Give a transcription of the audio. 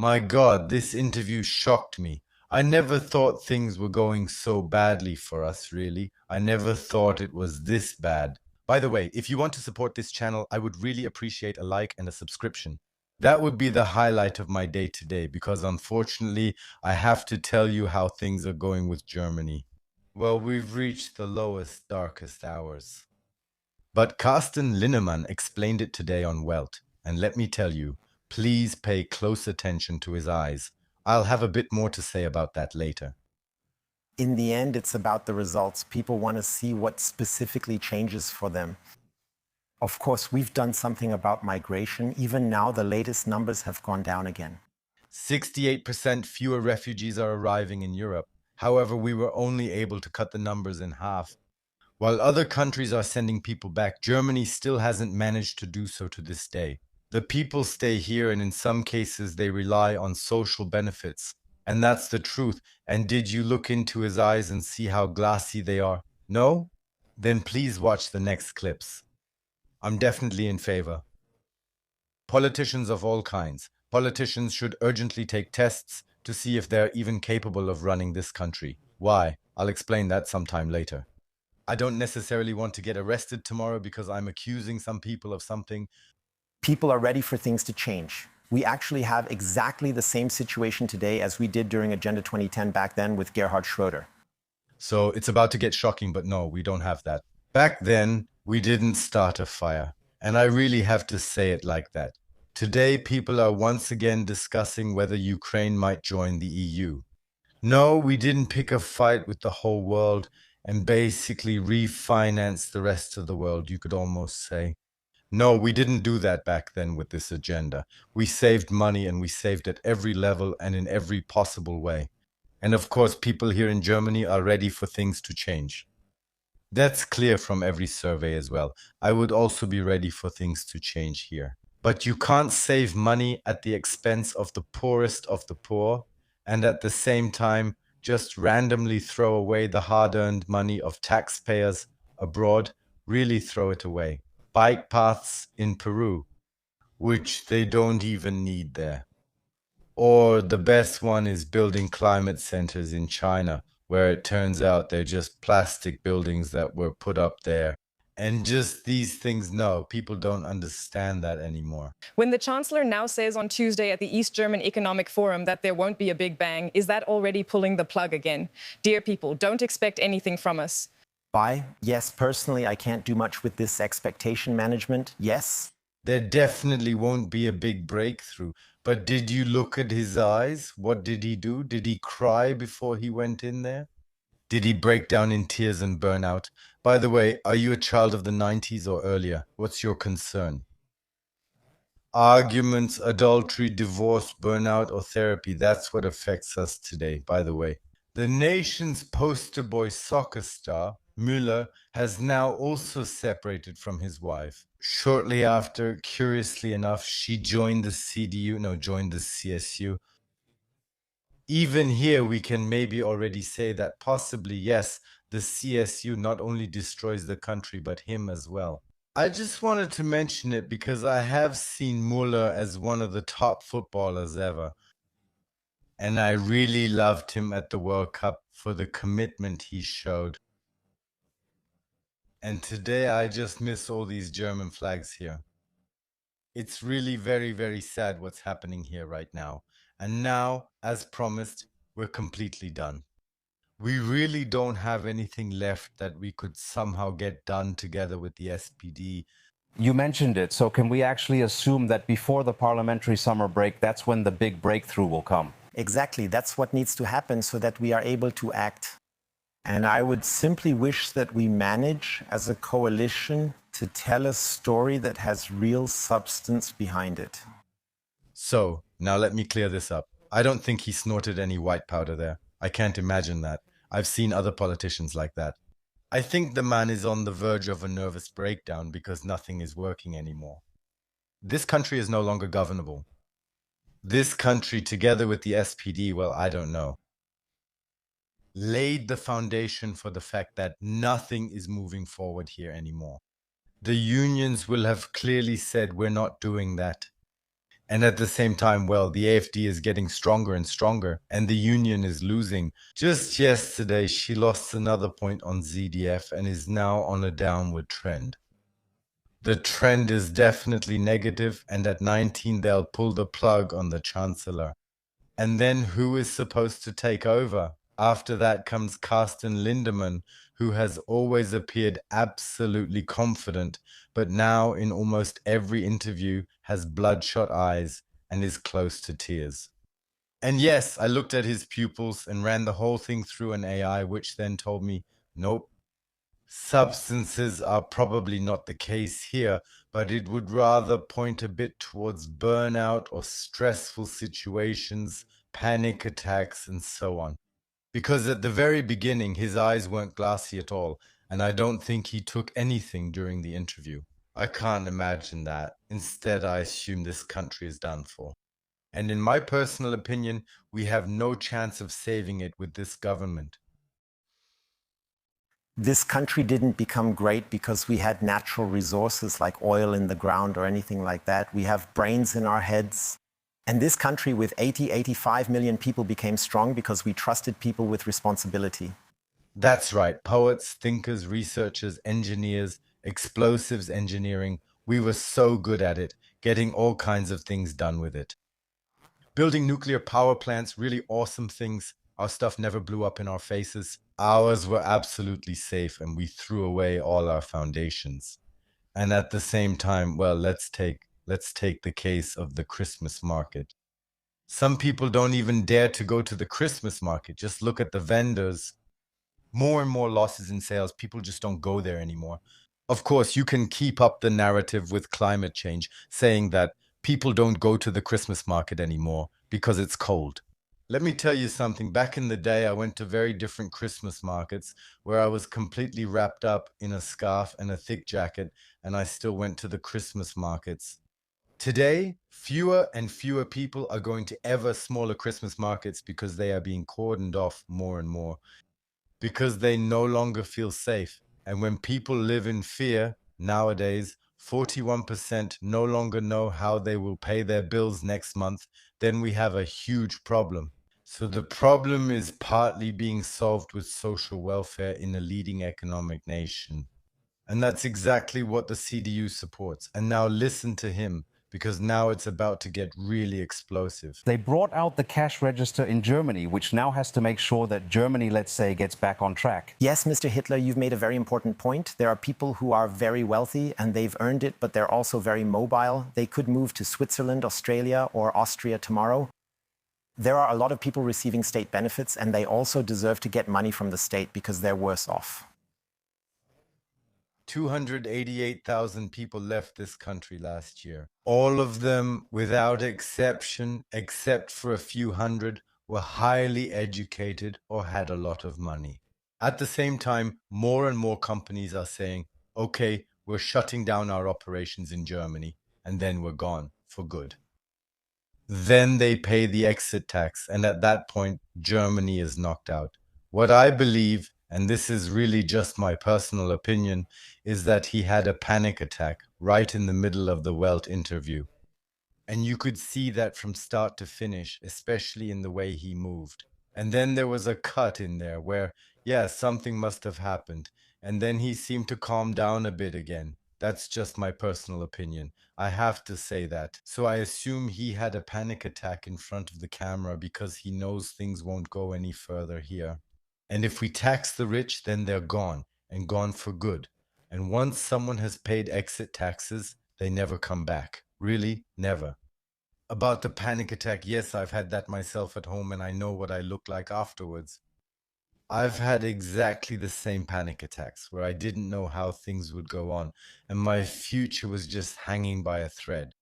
My God, this interview shocked me. I never thought things were going so badly for us, really. I never thought it was this bad. By the way, if you want to support this channel, I would really appreciate a like and a subscription. That would be the highlight of my day today, because unfortunately, I have to tell you how things are going with Germany. Well, we've reached the lowest, darkest hours. But Carsten Linnemann explained it today on Welt, and let me tell you, please pay close attention to his eyes. I'll have a bit more to say about that later. In the end, it's about the results. People want to see what specifically changes for them. Of course, we've done something about migration. Even now, the latest numbers have gone down again. 68% fewer refugees are arriving in Europe. However, we were only able to cut the numbers in half. While other countries are sending people back, Germany still hasn't managed to do so to this day. The people stay here, and in some cases, they rely on social benefits. And that's the truth. And did you look into his eyes and see how glassy they are? No? Then please watch the next clips. I'm definitely in favor. Politicians of all kinds. Politicians should urgently take tests to see if they're even capable of running this country. Why? I'll explain that sometime later. I don't necessarily want to get arrested tomorrow because I'm accusing some people of something. People are ready for things to change. We actually have exactly the same situation today as we did during Agenda 2010 back then with Gerhard Schroeder. So it's about to get shocking, but no, we don't have that. Back then, we didn't start a fire. And I really have to say it like that. Today, people are once again discussing whether Ukraine might join the EU. No, we didn't pick a fight with the whole world and basically refinance the rest of the world, you could almost say. No, we didn't do that back then with this agenda. We saved money, and we saved at every level and in every possible way. And of course, people here in Germany are ready for things to change. That's clear from every survey as well. I would also be ready for things to change here. But you can't save money at the expense of the poorest of the poor, and at the same time just randomly throw away the hard-earned money of taxpayers abroad. Really throw it away. Bike paths in Peru, which they don't even need there. Or the best one is building climate centers in China, where it turns out they're just plastic buildings that were put up there. And just these things, no, people don't understand that anymore. When the Chancellor now says on Tuesday at the East German Economic Forum that there won't be a big bang, is that already pulling the plug again? Dear people, don't expect anything from us. Why? Yes, personally, I can't do much with this expectation management. Yes. There definitely won't be a big breakthrough. But did you look at his eyes? What did he do? Did he cry before he went in there? Did he break down in tears and burn out? By the way, are you a child of the 90s or earlier? What's your concern? Arguments, adultery, divorce, burnout, or therapy, that's what affects us today, by the way. The nation's poster boy soccer star, Müller, has now also separated from his wife. Shortly after, curiously enough, she joined the CSU. Even here, we can maybe already say that possibly, yes, the CSU not only destroys the country, but him as well. I just wanted to mention it because I have seen Muller as one of the top footballers ever. And I really loved him at the World Cup for the commitment he showed. And today I just miss all these German flags here. It's really very, very sad what's happening here right now. And now, as promised, we're completely done. We really don't have anything left that we could somehow get done together with the SPD. You mentioned it, so can we actually assume that before the parliamentary summer break, that's when the big breakthrough will come? Exactly. That's what needs to happen so that we are able to act. And I would simply wish that we manage as a coalition to tell a story that has real substance behind it. So, now let me clear this up. I don't think he snorted any white powder there. I can't imagine that. I've seen other politicians like that. I think the man is on the verge of a nervous breakdown because nothing is working anymore. This country is no longer governable. This country, together with the SPD, well, I don't know, laid the foundation for the fact that nothing is moving forward here anymore. The unions will have clearly said, we're not doing that. And at the same time, well, the AfD is getting stronger and stronger, and the union is losing. Just yesterday, she lost another point on ZDF and is now on a downward trend. The trend is definitely negative, and at 19, they'll pull the plug on the chancellor. And then who is supposed to take over? After that comes Carsten Lindemann, who has always appeared absolutely confident, but now in almost every interview has bloodshot eyes and is close to tears. And yes, I looked at his pupils and ran the whole thing through an AI, which then told me, nope, substances are probably not the case here, but it would rather point a bit towards burnout or stressful situations, panic attacks, and so on. Because at the very beginning, his eyes weren't glassy at all, and I don't think he took anything during the interview. I can't imagine that. Instead, I assume this country is done for. And in my personal opinion, we have no chance of saving it with this government. This country didn't become great because we had natural resources like oil in the ground or anything like that. We have brains in our heads. And this country with 85 million people became strong because we trusted people with responsibility. That's right. Poets, thinkers, researchers, engineers, explosives engineering. We were so good at it, getting all kinds of things done with it. Building nuclear power plants, really awesome things. Our stuff never blew up in our faces. Ours were absolutely safe, and we threw away all our foundations. And at the same time, well, let's take the case of the Christmas market. Some people don't even dare to go to the Christmas market. Just look at the vendors. More and more losses in sales. People just don't go there anymore. Of course, you can keep up the narrative with climate change, saying that people don't go to the Christmas market anymore because it's cold. Let me tell you something. Back in the day, I went to very different Christmas markets where I was completely wrapped up in a scarf and a thick jacket, and I still went to the Christmas markets. Today, fewer and fewer people are going to ever smaller Christmas markets because they are being cordoned off more and more, because they no longer feel safe. And when people live in fear nowadays, 41% no longer know how they will pay their bills next month, then we have a huge problem. So the problem is partly being solved with social welfare in a leading economic nation. And that's exactly what the CDU supports. And now listen to him, because now it's about to get really explosive. They brought out the cash register in Germany, which now has to make sure that Germany, let's say, gets back on track. Yes, Mr. Hitler, you've made a very important point. There are people who are very wealthy and they've earned it, but they're also very mobile. They could move to Switzerland, Australia, or Austria tomorrow. There are a lot of people receiving state benefits, and they also deserve to get money from the state because they're worse off. 288,000 people left this country last year. All of them, without exception, except for a few hundred, were highly educated or had a lot of money. At the same time, more and more companies are saying, okay, we're shutting down our operations in Germany, and then we're gone for good. Then they pay the exit tax, and at that point, Germany is knocked out. What I believe, and this is really just my personal opinion, is that he had a panic attack right in the middle of the Welt interview. And you could see that from start to finish, especially in the way he moved. And then there was a cut in there where, yeah, something must have happened. And then he seemed to calm down a bit again. That's just my personal opinion. I have to say that. So I assume he had a panic attack in front of the camera because he knows things won't go any further here. And if we tax the rich, then they're gone, and gone for good. And once someone has paid exit taxes, they never come back. Really, never. About the panic attack, yes, I've had that myself at home, and I know what I look like afterwards. I've had exactly the same panic attacks where I didn't know how things would go on, and my future was just hanging by a thread.